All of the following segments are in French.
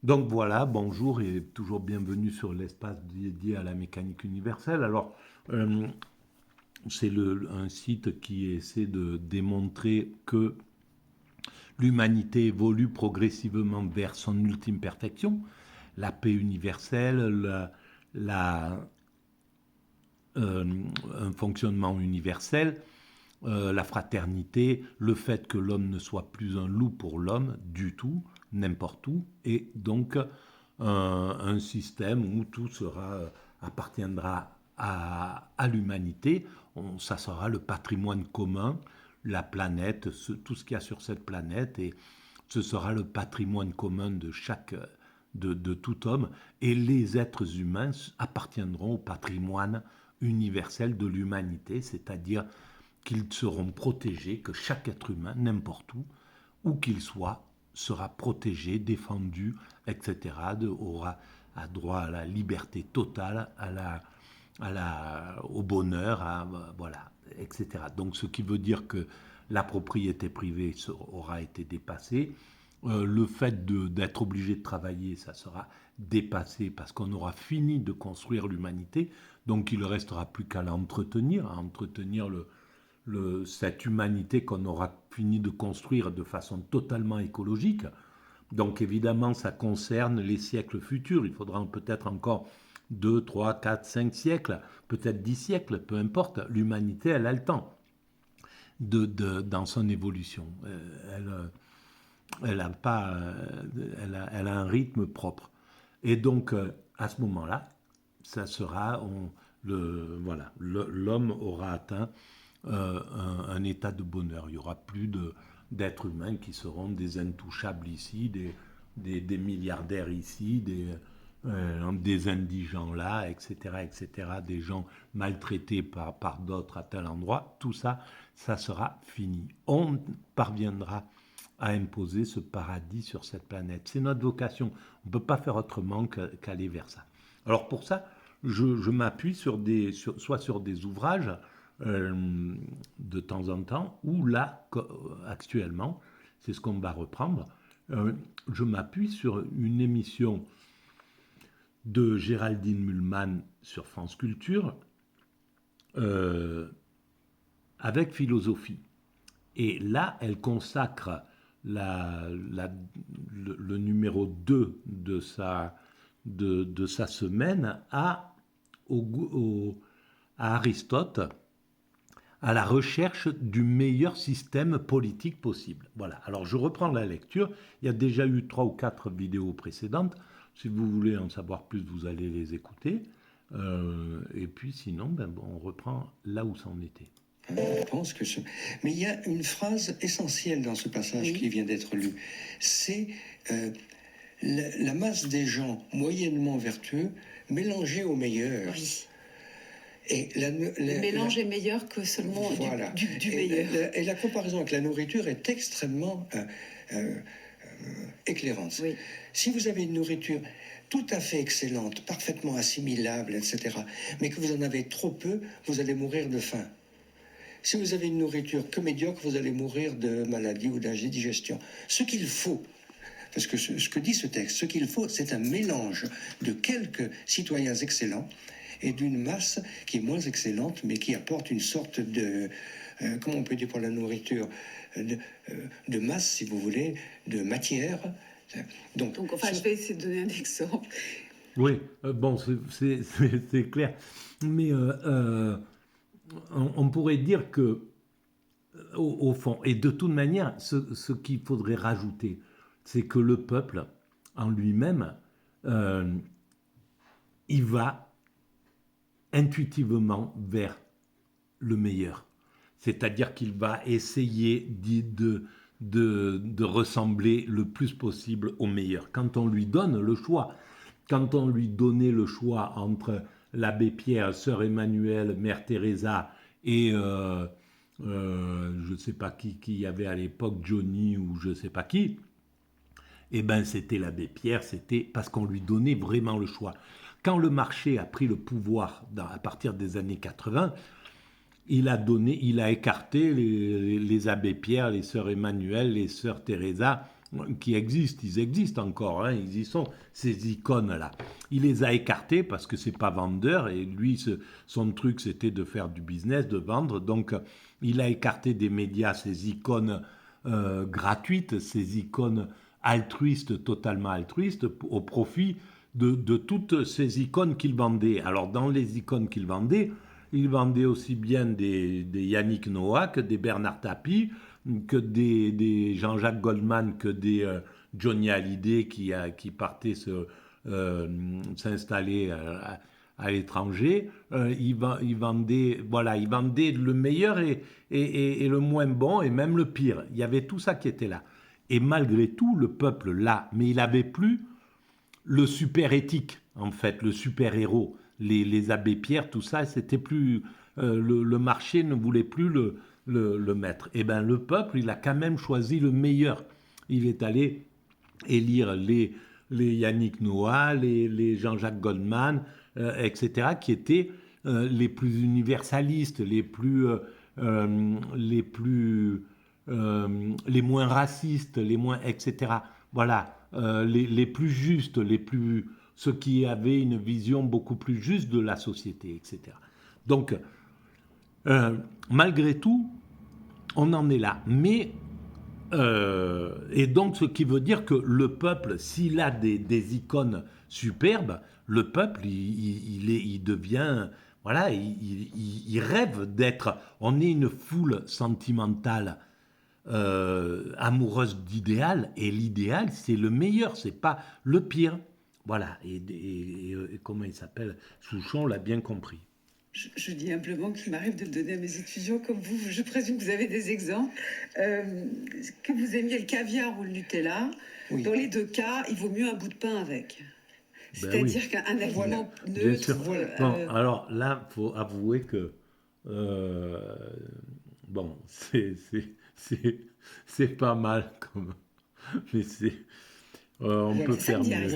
Donc voilà, bonjour et toujours bienvenue sur l'espace dédié à la mécanique universelle. Alors, euh, c'est un site qui essaie de démontrer que l'humanité évolue progressivement vers son ultime perfection, la paix universelle, la, euh, un fonctionnement universel, la fraternité, le fait que l'homme ne soit plus un loup pour l'homme du tout, n'importe où, et donc un système où tout appartiendra à l'humanité. Ça sera le patrimoine commun, la planète, tout ce qu'il y a sur cette planète, et ce sera le patrimoine commun de tout homme, et les êtres humains appartiendront au patrimoine universel de l'humanité, c'est-à-dire qu'ils seront protégés, que chaque être humain, n'importe où qu'il soit, sera protégé, défendu, etc., aura droit à la liberté totale, au bonheur, voilà, etc. Donc ce qui veut dire que la propriété privée aura été dépassée. Le fait d'être obligé de travailler, ça sera dépassé parce qu'on aura fini de construire l'humanité. Donc il ne restera plus qu'à l'entretenir, à entretenir cette humanité qu'on aura fini de construire de façon totalement écologique. Donc évidemment, ça concerne les siècles futurs. Il faudra peut-être encore 2, 3, 4, 5 siècles, peut-être 10 siècles, peu importe. L'humanité, elle a le temps dans son évolution. Elle a, pas, elle a un rythme propre. Et donc, à ce moment-là, ça sera, voilà, l'homme aura atteint un état de bonheur. Il n'y aura plus d'êtres humains qui seront des intouchables ici, des milliardaires ici, des indigents là, etc., etc., des gens maltraités par d'autres à tel endroit. Tout ça, ça sera fini. On parviendra à imposer ce paradis sur cette planète. C'est notre vocation. On ne peut pas faire autrement qu'aller vers ça. Alors pour ça, je m'appuie soit sur des ouvrages de temps en temps, ou là, actuellement, c'est ce qu'on va reprendre, je m'appuie sur une émission de Géraldine Mühlmann sur France Culture, euh, avec philosophie. Et là, elle consacre le numéro 2 de sa semaine à Aristote, à la recherche du meilleur système politique possible. Voilà, alors je reprends la lecture. Il y a déjà eu 3 ou 4 vidéos précédentes. Si vous voulez en savoir plus, vous allez les écouter. Et puis sinon, on reprend là où ça en était. Je pense que Mais il y a une phrase essentielle dans ce passage qui vient d'être lu. C'est la masse des gens moyennement vertueux mélangée au meilleur. Oui. Et le mélange est meilleur que seulement voilà. du meilleur. Et la comparaison avec la nourriture est extrêmement éclairante. Oui. Si vous avez une nourriture tout à fait excellente, parfaitement assimilable, etc., mais que vous en avez trop peu, vous allez mourir de faim. Si vous avez une nourriture que médiocre, vous allez mourir de maladie ou d'indigestion. Ce qu'il faut, parce que ce que dit ce texte, ce qu'il faut, c'est un mélange de quelques citoyens excellents et d'une masse qui est moins excellente, mais qui apporte une sorte de, comment on peut dire pour la nourriture, de masse, si vous voulez, de matière. Donc enfin, je vais essayer de donner un exemple. Oui, bon, c'est clair. Mais on pourrait dire que, au fond, et de toute manière, ce qu'il faudrait rajouter, c'est que le peuple, en lui-même, il va intuitivement vers le meilleur. C'est-à-dire qu'il va essayer de ressembler le plus possible au meilleur. Quand on lui donne le choix, quand on lui donnait le choix entre l'abbé Pierre, sœur Emmanuelle, mère Teresa et je ne sais pas qui y avait à l'époque, Johnny ou je ne sais pas qui, eh ben c'était l'abbé Pierre, c'était parce qu'on lui donnait vraiment le choix. Quand le marché a pris le pouvoir à partir des années 80, il a écarté les abbés Pierre, les sœurs Emmanuel, les sœurs Teresa qui existent, ils existent encore, hein, ils y sont, ces icônes-là. Il les a écartés parce que c'est pas vendeur, et lui, son truc, c'était de faire du business, de vendre, donc il a écarté des médias ces icônes gratuites, ces icônes altruistes, totalement altruistes, au profit de toutes ces icônes qu'il vendait. Alors, dans les icônes qu'il vendait, il vendait aussi bien des Yannick Noah que des Bernard Tapie, que des Jean-Jacques Goldman, que des Johnny Hallyday qui partaient s'installer à l'étranger. Il vendait, voilà, il vendait le meilleur et le moins bon, et même le pire. Il y avait tout ça qui était là. Et malgré tout, le peuple là, mais il n'avait plus le super éthique, en fait, le super héros, les abbés Pierre, tout ça, c'était plus le marché ne voulait plus le mettre. Et ben le peuple, il a quand même choisi le meilleur. Il est allé élire les Yannick Noah, les Jean-Jacques Goldman, etc., qui étaient les plus universalistes, les moins racistes, les moins, etc. Voilà, les plus justes, ceux qui avaient une vision beaucoup plus juste de la société, etc. Donc, malgré tout, on en est là. Mais, et donc, ce qui veut dire que le peuple, s'il a des icônes superbes, le peuple, il devient, voilà, il rêve d'être. On est une foule sentimentale, amoureuse d'idéal, et l'idéal, c'est le meilleur, c'est pas le pire. Voilà, et comment il s'appelle, Souchon l'a bien compris. Je dis simplement qu'il m'arrive de le donner à mes étudiants comme vous. Je présume que vous avez des exemples. Que vous aimiez le caviar ou le Nutella, oui. Dans les deux cas, il vaut mieux un bout de pain avec. C'est-à-dire oui. Qu'un aliment neutre... Bon, alors là, il faut avouer que... bon, c'est pas mal comme... Mais c'est... on peut faire mieux.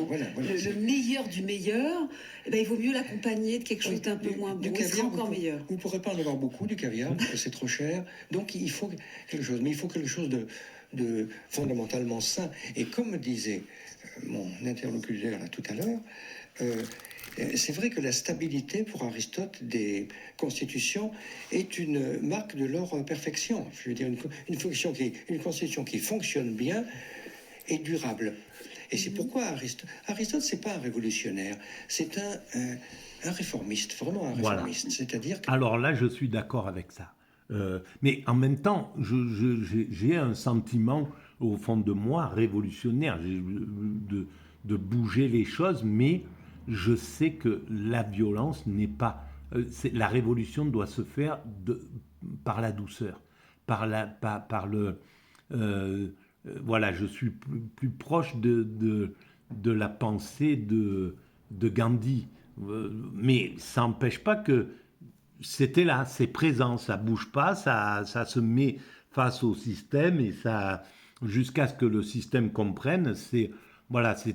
Voilà. Le meilleur du meilleur, eh ben, il vaut mieux l'accompagner de quelque chose d'un peu moins bon. Il sera encore meilleur. Vous ne pourrez pas en avoir beaucoup du caviar, parce que c'est trop cher. Donc il faut quelque chose. Mais il faut quelque chose de fondamentalement sain. Et comme disait mon interlocuteur là, tout à l'heure, c'est vrai que la stabilité pour Aristote des constitutions est une marque de leur perfection. Je veux dire, une constitution qui fonctionne bien et durable. Et c'est pourquoi Aristote, c'est pas un révolutionnaire, c'est un réformiste, vraiment un réformiste. Voilà. C'est-à-dire que... Alors là, je suis d'accord avec ça. Mais en même temps, j'ai un sentiment au fond de moi révolutionnaire, de bouger les choses, mais je sais que la violence n'est pas... la révolution doit se faire par la douceur, par le... voilà, je suis plus proche de la pensée de Gandhi. Mais ça n'empêche pas que c'était là, c'est présent, ça ne bouge pas, ça se met face au système, et ça, jusqu'à ce que le système comprenne, c'est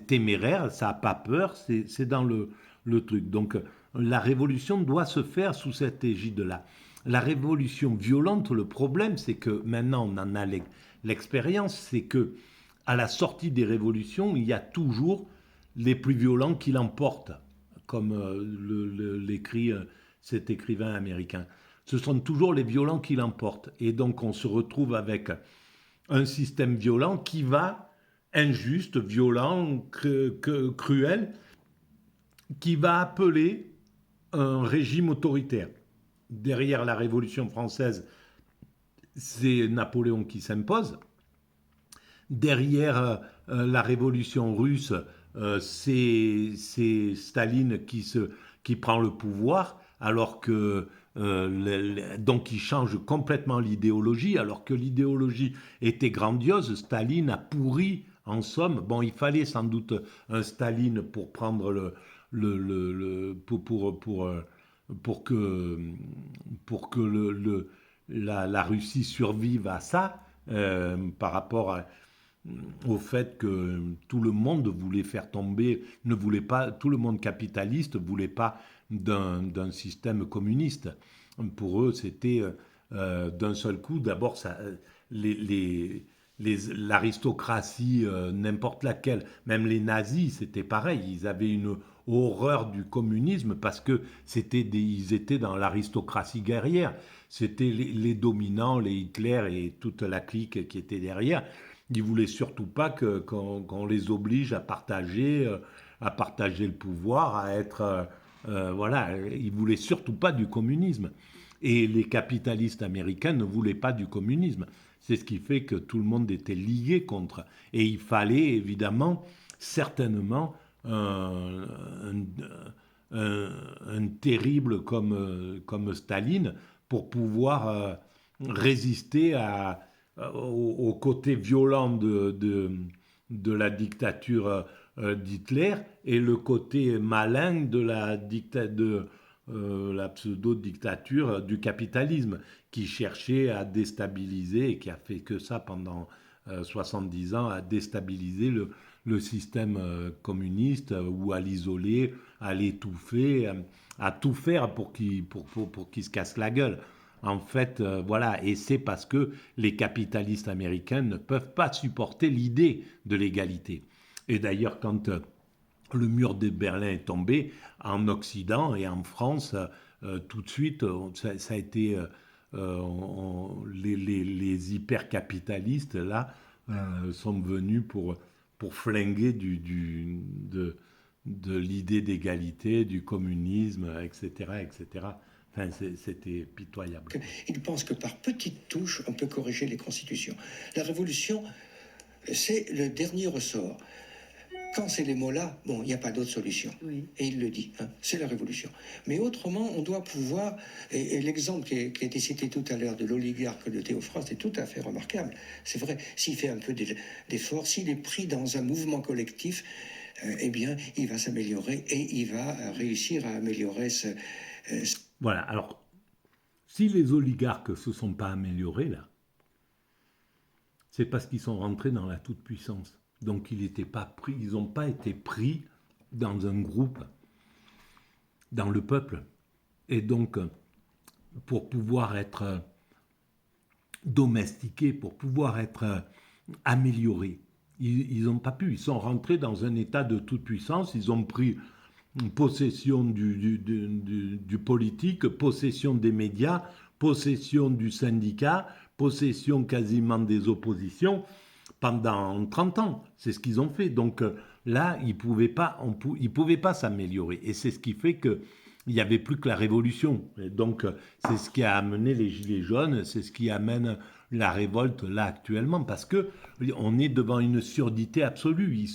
téméraire, ça n'a pas peur, c'est dans le truc. Donc la révolution doit se faire sous cette égide-là. La révolution violente, le problème, c'est que maintenant on en a l'expérience, c'est que à la sortie des révolutions, il y a toujours les plus violents qui l'emportent, comme l'écrit cet écrivain américain. Ce sont toujours les violents qui l'emportent. Et donc on se retrouve avec un système violent qui va, injuste, violent, cruel, qui va appeler un régime autoritaire. Derrière la Révolution française, c'est Napoléon qui s'impose. Derrière la Révolution russe, c'est Staline qui prend le pouvoir, alors que donc il change complètement l'idéologie, alors que l'idéologie était grandiose. Staline a pourri, en somme. Bon, il fallait sans doute un Staline pour prendre pour que la Russie survive à ça, par rapport au fait que tout le monde voulait faire tomber, ne voulait pas, tout le monde capitaliste voulait pas d'un système communiste. Pour eux, c'était d'un seul coup, d'abord, l'aristocratie, n'importe laquelle, même les nazis, c'était pareil, ils avaient une horreur du communisme parce que ils étaient dans l'aristocratie guerrière. C'était les dominants, les Hitler et toute la clique qui était derrière. Ils voulaient surtout pas qu'on les oblige à partager le pouvoir, à être, voilà, ils voulaient surtout pas du communisme. Et les capitalistes américains ne voulaient pas du communisme. C'est ce qui fait que tout le monde était lié contre. Et il fallait évidemment, certainement, un terrible comme Staline pour pouvoir résister au côté violent de la dictature d'Hitler et le côté malin de la pseudo-dictature du capitalisme qui cherchait à déstabiliser et qui a fait que ça pendant 70 ans, à déstabiliser le système communiste ou à l'isoler, à l'étouffer, à tout faire pour qu'il se casse la gueule. En fait, voilà, et c'est parce que les capitalistes américains ne peuvent pas supporter l'idée de l'égalité. Et d'ailleurs, quand le mur de Berlin est tombé, en Occident et en France, tout de suite, ça a été les hyper-capitalistes, là, sont venus pour flinguer de l'idée d'égalité, du communisme, etc., etc. Enfin, c'était pitoyable. Ils pensent que par petites touches, on peut corriger les constitutions. La révolution, c'est le dernier ressort. Quand c'est les mots-là, bon, il n'y a pas d'autre solution. Oui. Et il le dit, hein, c'est la révolution. Mais autrement, on doit pouvoir, et l'exemple qui a été cité tout à l'heure de l'oligarque de Théophraste est tout à fait remarquable. C'est vrai, s'il fait un peu d'effort, s'il est pris dans un mouvement collectif, eh bien, il va s'améliorer et il va réussir à améliorer Voilà, alors, si les oligarques ne se sont pas améliorés, là, c'est parce qu'ils sont rentrés dans la toute-puissance. Donc ils n'ont pas été pris dans un groupe, dans le peuple. Et donc, pour pouvoir être domestiqués, pour pouvoir être améliorés, ils n'ont pas pu. Ils sont rentrés dans un état de toute puissance, ils ont pris possession du politique, possession des médias, possession du syndicat, possession quasiment des oppositions pendant 30 ans. C'est ce qu'ils ont fait. Donc là, ils ne pouvaient pas s'améliorer. Et c'est ce qui fait qu'il n'y avait plus que la révolution. Et donc c'est ce qui a amené les Gilets jaunes, c'est ce qui amène la révolte là actuellement, parce qu'on est devant une surdité absolue.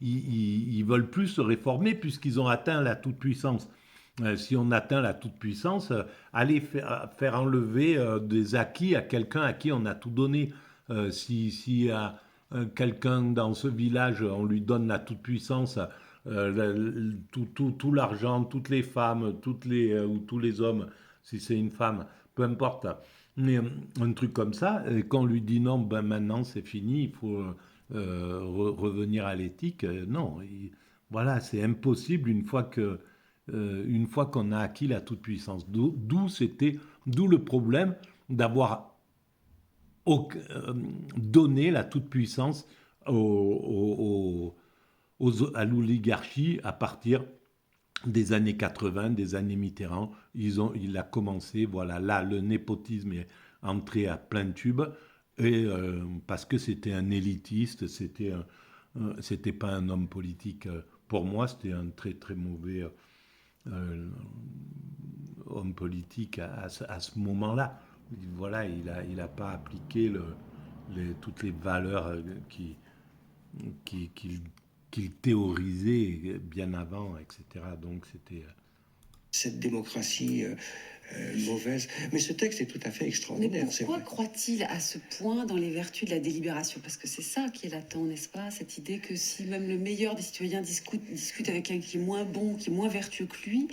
Ils veulent plus se réformer puisqu'ils ont atteint la toute-puissance. Si on atteint la toute-puissance, aller faire enlever des acquis à quelqu'un à qui on a tout donné. Si à quelqu'un dans ce village, on lui donne la toute-puissance, tout l'argent, toutes les femmes, ou tous les hommes, si c'est une femme, peu importe. Mais un truc comme ça, et qu'on lui dit non, ben maintenant c'est fini, il faut revenir à l'éthique. Non, voilà, c'est impossible une fois qu'on a acquis la toute-puissance. D'où le problème d'avoir donné la toute-puissance à l'oligarchie à partir des années 80, des années Mitterrand. Il a commencé, voilà, là, le népotisme est entré à plein tube, et parce que c'était un élitiste, c'était pas un homme politique. Pour moi, c'était un très très mauvais homme politique à ce moment-là. Voilà, il a pas appliqué toutes les valeurs qu'il théorisait bien avant, etc. Donc c'était cette démocratie mauvaise. Mais ce texte est tout à fait extraordinaire. Mais pourquoi croit-il à ce point dans les vertus de la délibération? Parce que c'est ça qui est latent, n'est-ce pas? Cette idée que si même le meilleur des citoyens discute avec un qui est moins bon, qui est moins vertueux que lui,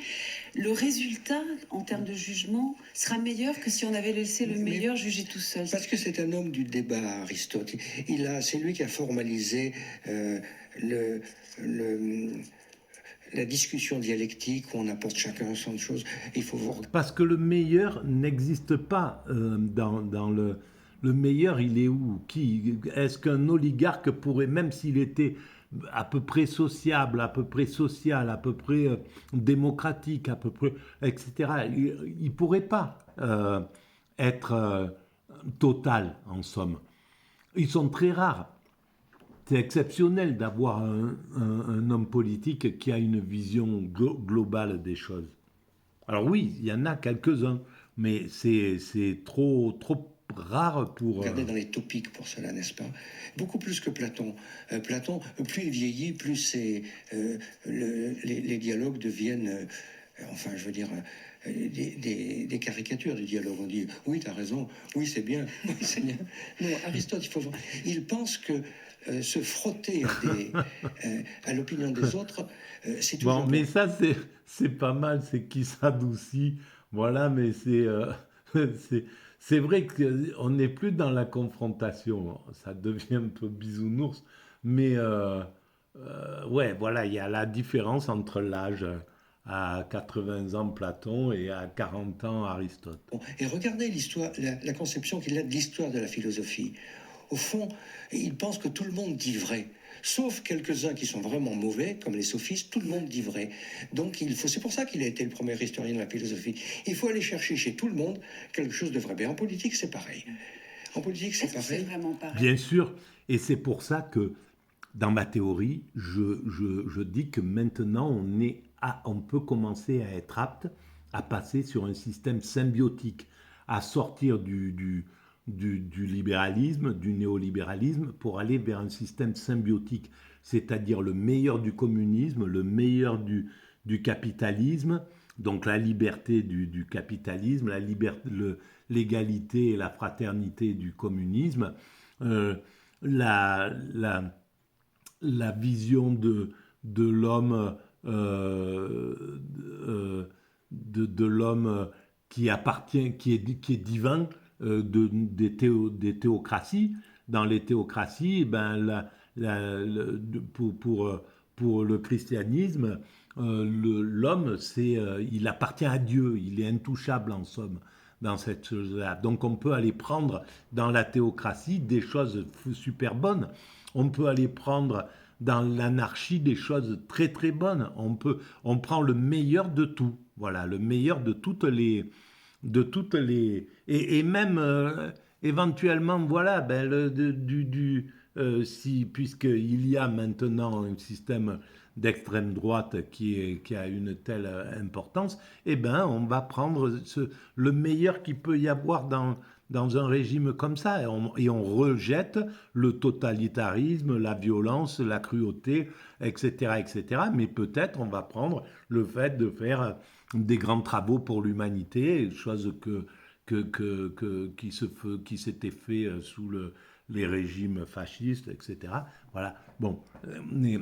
le résultat, en termes de jugement, sera meilleur que si on avait laissé le meilleur juger tout seul. Parce que c'est un homme du débat, Aristote. C'est lui qui a formalisé la discussion dialectique où on apporte chacun son chose. Il faut voir. Parce que le meilleur n'existe pas dans Le meilleur, il est où? Est-ce qu'un oligarque pourrait, même s'il était à peu près sociable, à peu près social, à peu près démocratique, à peu près, etc., il ne pourrait pas être total, en somme. Ils sont très rares. C'est exceptionnel d'avoir un homme politique qui a une vision globale des choses. Alors oui, il y en a quelques-uns, mais c'est trop rare pour... Regardez dans les topiques pour cela, n'est-ce pas? Beaucoup plus que Platon. Platon, plus il vieillit, plus les dialogues deviennent, enfin, je veux dire, des caricatures du dialogue. On dit, oui, tu as raison, oui, c'est bien, oui, c'est bien. Non, Aristote, il pense que se frotter à l'opinion des autres, c'est toujours... Bon, mais ça, c'est pas mal, c'est qui s'adoucit, voilà, mais c'est c'est vrai qu'on n'est plus dans la confrontation, ça devient un peu bisounours, mais ouais, voilà, il y a la différence entre l'âge à 80 ans Platon et à 40 ans Aristote. Bon, et regardez l'histoire, la conception qu'il a de l'histoire de la philosophie. Au fond, il pense que tout le monde dit vrai. Sauf quelques-uns qui sont vraiment mauvais, comme les sophistes, tout le monde dit vrai. Donc c'est pour ça qu'il a été le premier historien de la philosophie. Il faut aller chercher chez tout le monde quelque chose de vrai. Mais en politique, c'est pareil. En politique, c'est pareil. C'est vraiment pareil. Bien sûr, et c'est pour ça que dans ma théorie, je dis que maintenant on peut commencer à être apte à passer sur un système symbiotique, à sortir du libéralisme, du néolibéralisme, pour aller vers un système symbiotique, c'est-à-dire le meilleur du communisme, le meilleur du capitalisme, donc la liberté du capitalisme, l'égalité et la fraternité du communisme, la, la, la vision de l'homme de l'homme qui appartient, qui est divin, des théocraties. Dans les théocraties, ben, pour le christianisme, l'homme, il appartient à Dieu, il est intouchable en somme dans cette chose-là. Donc on peut aller prendre dans la théocratie des choses super bonnes, on peut aller prendre dans l'anarchie des choses très très bonnes, on prend le meilleur de tout, voilà, le meilleur de toutes les et même éventuellement voilà ben, si puisqu'il y a maintenant un système d'extrême droite qui a une telle importance, eh ben on va prendre le meilleur qu'il peut y avoir dans un régime comme ça et on rejette le totalitarisme, la violence, la cruauté, etc., etc. Mais peut-être on va prendre le fait de faire des grands travaux pour l'humanité, chose qui s'était fait sous les régimes fascistes, etc. Voilà. Bon, mais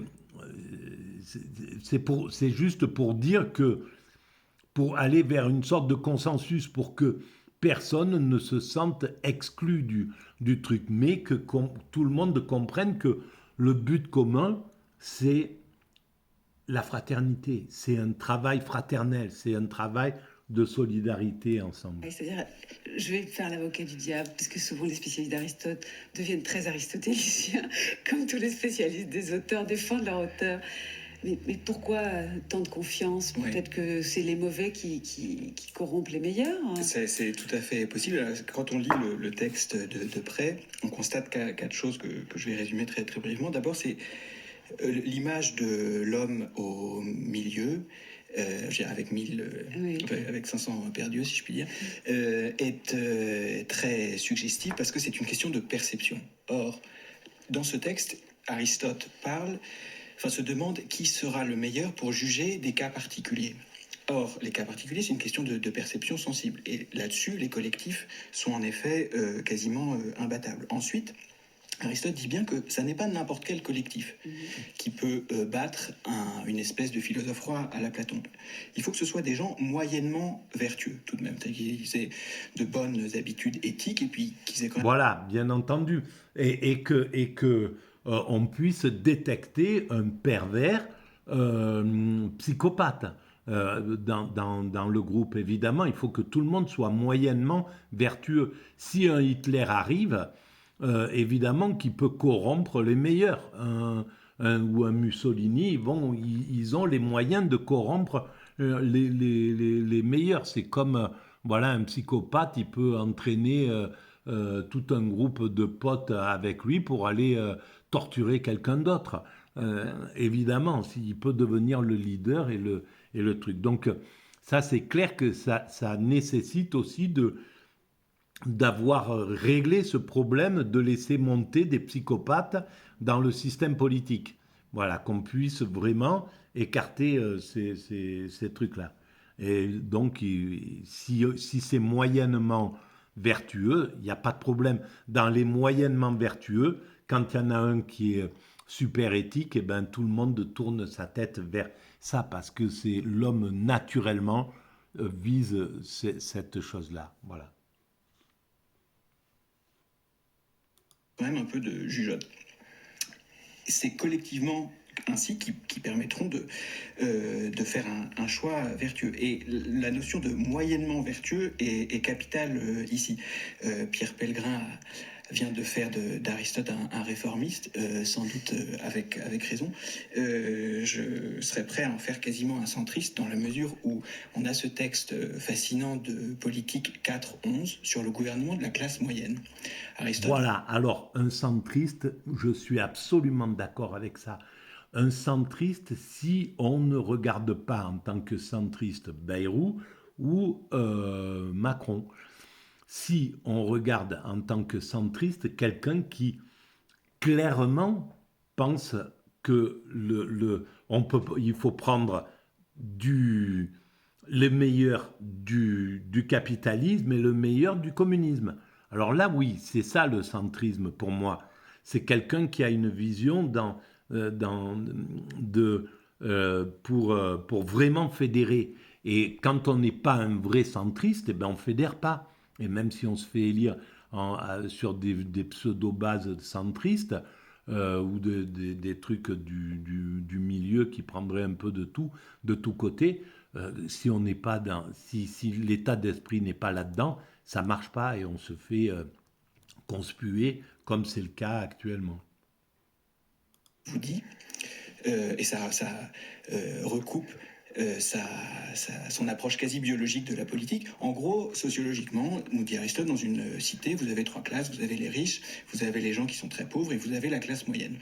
c'est juste pour dire que pour aller vers une sorte de consensus, pour que personne ne se sente exclu du truc, mais que tout le monde comprenne que le but commun, c'est la fraternité, c'est un travail fraternel, c'est un travail de solidarité ensemble. C'est-à-dire, je vais faire l'avocat du diable, parce que souvent les spécialistes d'Aristote deviennent très aristotéliciens, comme tous les spécialistes des auteurs défendent leur auteur. Mais pourquoi tant de confiance? Peut-être que c'est les mauvais qui corrompent les meilleurs, hein. C'est tout à fait possible. Quand on lit le texte de près, on constate quatre choses que je vais résumer très, très brièvement. D'abord, c'est l'image de l'homme au milieu, avec 500 perdus, si je puis dire, est très suggestive parce que c'est une question de perception. Or, dans ce texte, Aristote se demande qui sera le meilleur pour juger des cas particuliers. Or, les cas particuliers, c'est une question de perception sensible. Et là-dessus, les collectifs sont en effet quasiment imbattables. Ensuite, Aristote dit bien que ça n'est pas n'importe quel collectif qui peut battre une espèce de philosophe roi à la Platon. Il faut que ce soit des gens moyennement vertueux, tout de même, qu'ils aient de bonnes habitudes éthiques et puis qu'ils aient quand même... Voilà, bien entendu. Et que on puisse détecter un pervers psychopathe. dans le groupe. Évidemment, il faut que tout le monde soit moyennement vertueux. Si un Hitler arrive, évidemment qu'il peut corrompre les meilleurs. Ou un Mussolini, ils ont les moyens de corrompre les meilleurs. C'est comme voilà, un psychopathe, il peut entraîner tout un groupe de potes avec lui pour aller torturer quelqu'un d'autre. Évidemment, il peut devenir le leader et le truc. Donc, ça, c'est clair que ça nécessite aussi d'avoir réglé ce problème de laisser monter des psychopathes dans le système politique. Voilà, qu'on puisse vraiment écarter ces trucs-là. Et donc, si c'est moyennement vertueux, il n'y a pas de problème. Dans les moyennement vertueux, quand il y en a un qui est super éthique, et ben, tout le monde tourne sa tête vers ça, parce que c'est l'homme naturellement vise cette chose-là. Voilà. Quand même un peu de jugeote. C'est collectivement ainsi qui permettront de faire un choix vertueux. Et la notion de moyennement vertueux est capitale ici. Pierre Pellegrin vient de faire d'Aristote un réformiste, sans doute avec raison. Je serais prêt à en faire quasiment un centriste dans la mesure où on a ce texte fascinant de Politique 4.11 sur le gouvernement de la classe moyenne. Aristote. Voilà, alors un centriste, je suis absolument d'accord avec ça. Un centriste, si on ne regarde pas en tant que centriste Bayrou ou Macron, si on regarde en tant que centriste quelqu'un qui clairement pense que il faut prendre le meilleur du capitalisme et le meilleur du communisme. Alors là, oui, c'est ça le centrisme pour moi. C'est quelqu'un qui a une vision pour vraiment fédérer. Et quand on n'est pas un vrai centriste, eh ben on ne fédère pas. Et même si on se fait élire sur des pseudo-bases centristes ou des trucs du milieu qui prendraient un peu de tout côté, si on n'est pas si l'état d'esprit n'est pas là-dedans, ça marche pas et on se fait conspuer comme c'est le cas actuellement. Vous dit, et ça recoupe son approche quasi biologique de la politique. En gros, sociologiquement, nous dit Aristote, dans une cité, vous avez 3 classes, vous avez les riches, vous avez les gens qui sont très pauvres et vous avez la classe moyenne.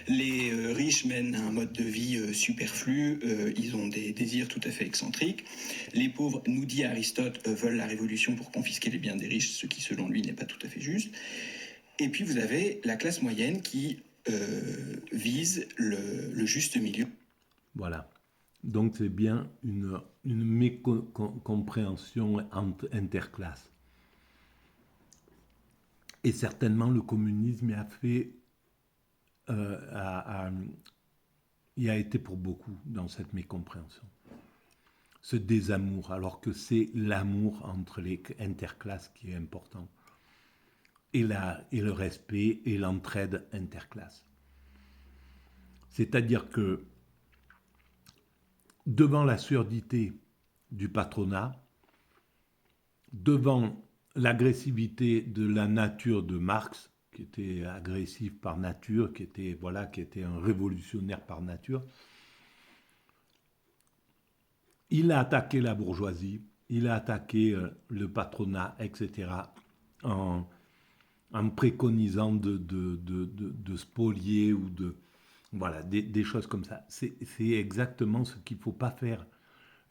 Les riches mènent un mode de vie superflu, ils ont des désirs tout à fait excentriques. Les pauvres, nous dit Aristote, veulent la révolution pour confisquer les biens des riches, ce qui selon lui n'est pas tout à fait juste. Et puis vous avez la classe moyenne qui vise le juste milieu. Voilà. Donc c'est bien une mécompréhension interclasse. Et certainement le communisme il a été pour beaucoup dans cette mécompréhension. Ce désamour, alors que c'est l'amour entre les interclasses qui est important. Et le respect et l'entraide interclasse. C'est-à-dire que devant la surdité du patronat, devant l'agressivité de la nature de Marx, qui était agressif par nature, qui était un révolutionnaire par nature, il a attaqué la bourgeoisie, il a attaqué le patronat, etc., en préconisant de spolier ou des choses comme ça. C'est exactement ce qu'il ne faut pas faire.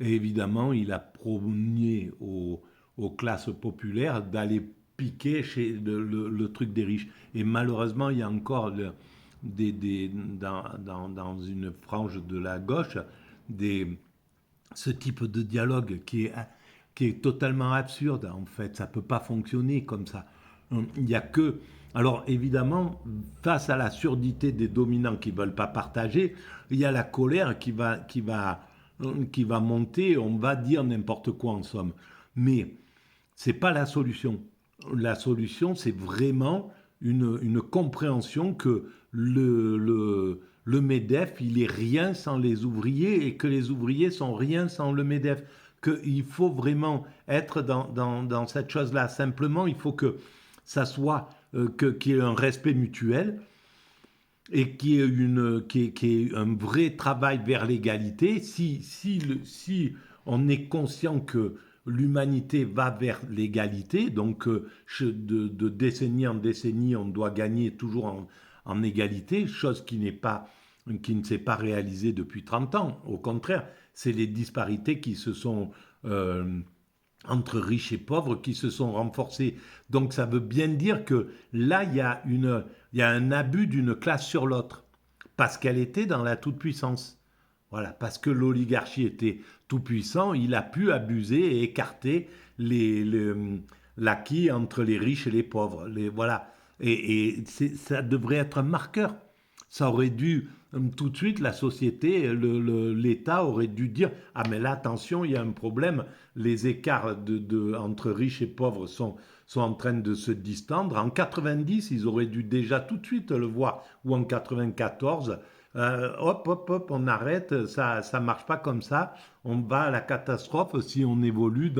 Et évidemment, il a prôné aux classes populaires d'aller piquer chez le truc des riches. Et malheureusement, il y a encore dans une frange de la gauche ce type de dialogue qui est totalement absurde, en fait. Ça ne peut pas fonctionner comme ça. Il n'y a que... Alors évidemment, face à la surdité des dominants qui ne veulent pas partager, il y a la colère qui va monter, on va dire n'importe quoi en somme. Mais ce n'est pas la solution. La solution, c'est vraiment une compréhension que le le MEDEF, il est rien sans les ouvriers et que les ouvriers sont rien sans le MEDEF. Qu'il faut vraiment être dans cette chose-là. Simplement, il faut que ça soit, qu'il y ait un respect mutuel et qu'il y ait un vrai travail vers l'égalité. Si on est conscient que l'humanité va vers l'égalité, donc de décennie en décennie, on doit gagner toujours en égalité, chose qui ne s'est pas réalisée depuis 30 ans. Au contraire, c'est les disparités qui se sont entre riches et pauvres qui se sont renforcées. Donc ça veut bien dire que là, il y a un abus d'une classe sur l'autre, parce qu'elle était dans la toute-puissance. Voilà, parce que l'oligarchie était tout-puissant, il a pu abuser et écarter l'acquis entre les riches et les pauvres. Voilà. Et ça devrait être un marqueur. Ça aurait dû, tout de suite, la société, l'État aurait dû dire « Ah mais là, attention, il y a un problème, les écarts entre riches et pauvres sont en train de se distendre. » En 90, ils auraient dû déjà tout de suite le voir, ou en 94, hop, on arrête, ça marche pas comme ça, on va à la catastrophe si on évolue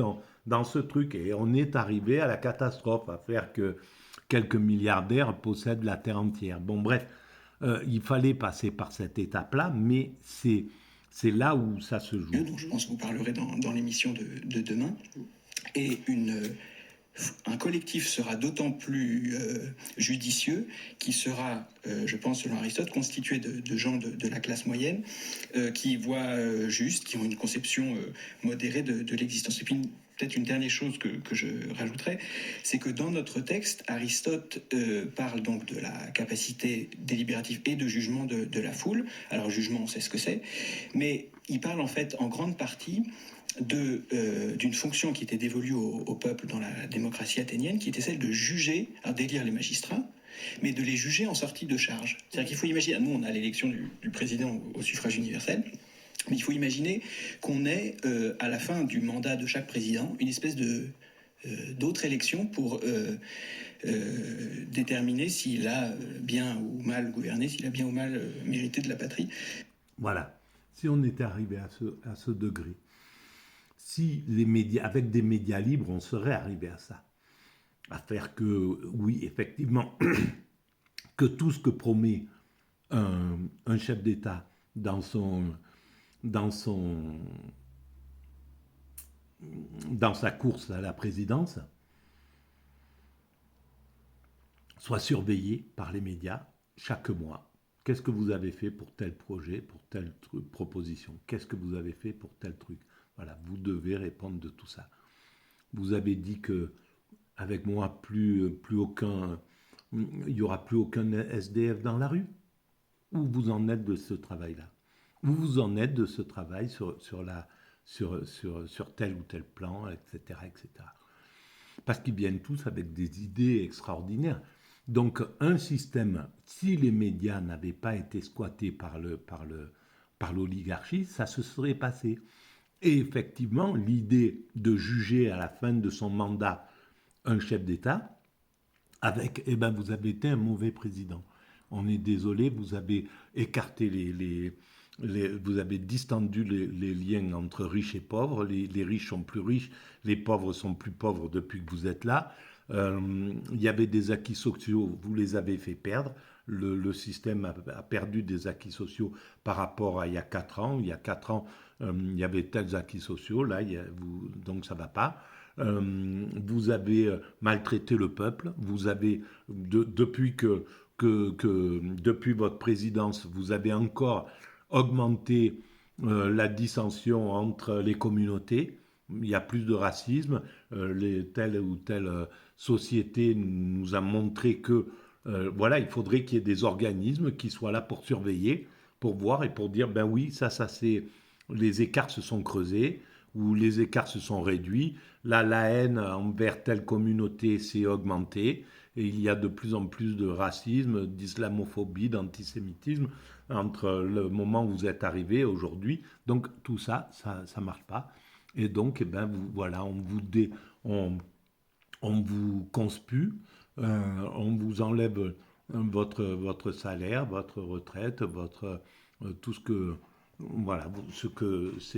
dans ce truc. Et on est arrivé à la catastrophe, à faire que quelques milliardaires possèdent la terre entière. Bon, bref, il fallait passer par cette étape-là, mais c'est là où ça se joue. Donc je pense que vous parlerez dans l'émission de demain. Et un collectif sera d'autant plus judicieux qu'il sera, je pense selon Aristote, constitué de gens de la classe moyenne qui voient juste, qui ont une conception modérée de l'existence. Et puis peut-être une dernière chose que je rajouterais, c'est que dans notre texte, Aristote parle donc de la capacité délibérative et de jugement de la foule. Alors jugement, on sait ce que c'est, mais il parle en fait en grande partie d'une fonction qui était dévolue au peuple dans la démocratie athénienne, qui était celle de juger, alors d'élire les magistrats, mais de les juger en sortie de charge. C'est-à-dire qu'il faut imaginer, nous on a l'élection du président au suffrage universel, mais il faut imaginer qu'on ait à la fin du mandat de chaque président une espèce d'autre élection pour déterminer s'il a bien ou mal gouverné, s'il a bien ou mal mérité de la patrie. Voilà, si on était arrivé à ce degré, si les médias, avec des médias libres, on serait arrivé à ça. À faire que, oui, effectivement, que tout ce que promet un chef d'État dans sa course à la présidence soit surveillé par les médias chaque mois. Qu'est-ce que vous avez fait pour tel projet, pour telle proposition? Qu'est-ce que vous avez fait pour tel truc? Voilà, vous devez répondre de tout ça. Vous avez dit que avec moi, il n'y aura plus aucun SDF dans la rue. Où vous en êtes de ce travail-là? Où vous en êtes de ce travail sur tel ou tel plan, etc., etc. Parce qu'ils viennent tous avec des idées extraordinaires. Donc, un système, si les médias n'avaient pas été squattés par l'oligarchie, ça se serait passé. Et effectivement, l'idée de juger à la fin de son mandat un chef d'État avec « eh ben, vous avez été un mauvais président. On est désolé, vous avez écarté vous avez distendu les liens entre riches et pauvres. Les riches sont plus riches, les pauvres sont plus pauvres depuis que vous êtes là. Il y avait des acquis sociaux, vous les avez fait perdre. Le système a perdu des acquis sociaux par rapport à il y a 4 ans. Il y a 4 ans, il y avait tels acquis sociaux, là, donc ça ne va pas. Vous avez maltraité le peuple. Vous avez, depuis votre présidence, vous avez encore augmenté la dissension entre les communautés. Il y a plus de racisme. Telle ou telle société nous a montré que voilà, il faudrait qu'il y ait des organismes qui soient là pour surveiller, pour voir et pour dire, ben oui, ça c'est, les écarts se sont creusés ou les écarts se sont réduits. Là, la haine envers telle communauté s'est augmentée et il y a de plus en plus de racisme, d'islamophobie, d'antisémitisme entre le moment où vous êtes arrivé aujourd'hui. Donc tout ça, ça marche pas. Et donc, eh ben, voilà, on vous conspue, on vous enlève votre salaire, votre retraite, tout ce que... Voilà,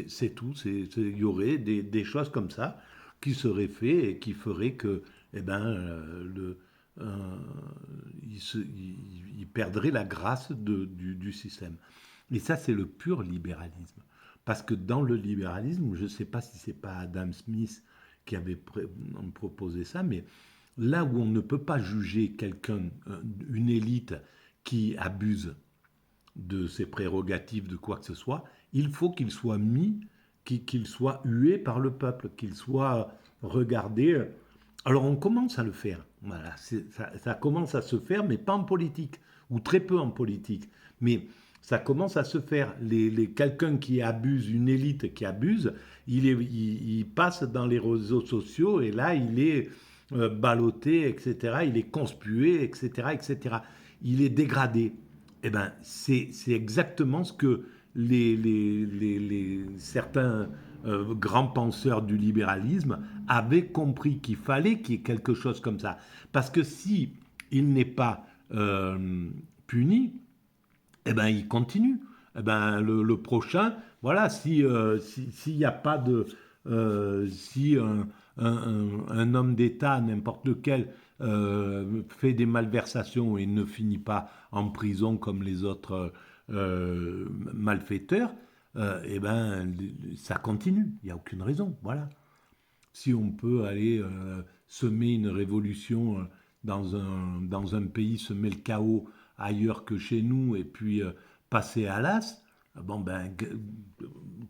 c'est tout. Il y aurait des choses comme ça qui seraient faites et qui feraient que, eh ben, il perdrait la grâce du système. Et ça, c'est le pur libéralisme. Parce que dans le libéralisme, je ne sais pas si c'est pas Adam Smith qui avait proposé ça, mais là où on ne peut pas juger quelqu'un, une élite qui abuse de ses prérogatives, de quoi que ce soit, il faut qu'il soit mis, qu'il soit hué par le peuple, qu'il soit regardé. Alors on commence à le faire, voilà, ça commence à se faire, mais pas en politique, ou très peu en politique, mais ça commence à se faire. Quelqu'un qui abuse, une élite qui abuse, il passe dans les réseaux sociaux et là il est ballotté, etc., il est conspué, etc., etc., il est dégradé. Eh ben, c'est exactement ce que certains grands penseurs du libéralisme avaient compris qu'il fallait qu'il y ait quelque chose comme ça. Parce que si il n'est pas puni, eh ben, il continue. Eh ben, le prochain, voilà, s'il n'y a pas de... si un homme d'État, n'importe lequel, fait des malversations et ne finit pas en prison comme les autres malfaiteurs, eh ben, ça continue. Il n'y a aucune raison. Voilà. Si on peut aller semer une révolution dans un pays, semer le chaos ailleurs que chez nous, et puis passer à l'as, bon ben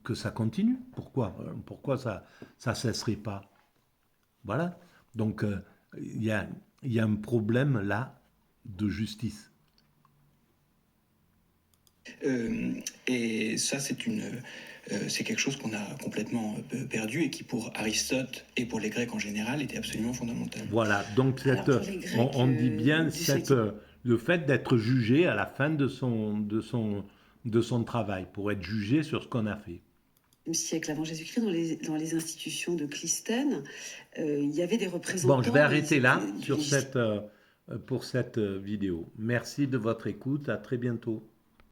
que ça continue. Pourquoi ça cesserait pas? Voilà. Donc il y a un problème là de justice. Et ça, c'est quelque chose qu'on a complètement perdu et qui, pour Aristote et pour les Grecs en général, était absolument fondamental. Voilà, donc on dit bien le fait d'être jugé à la fin de son travail, pour être jugé sur ce qu'on a fait. Siècle avant Jésus-Christ, dans les institutions de Clystène, il y avait des représentants... Bon, je vais arrêter là pour cette vidéo. Merci de votre écoute, à très bientôt.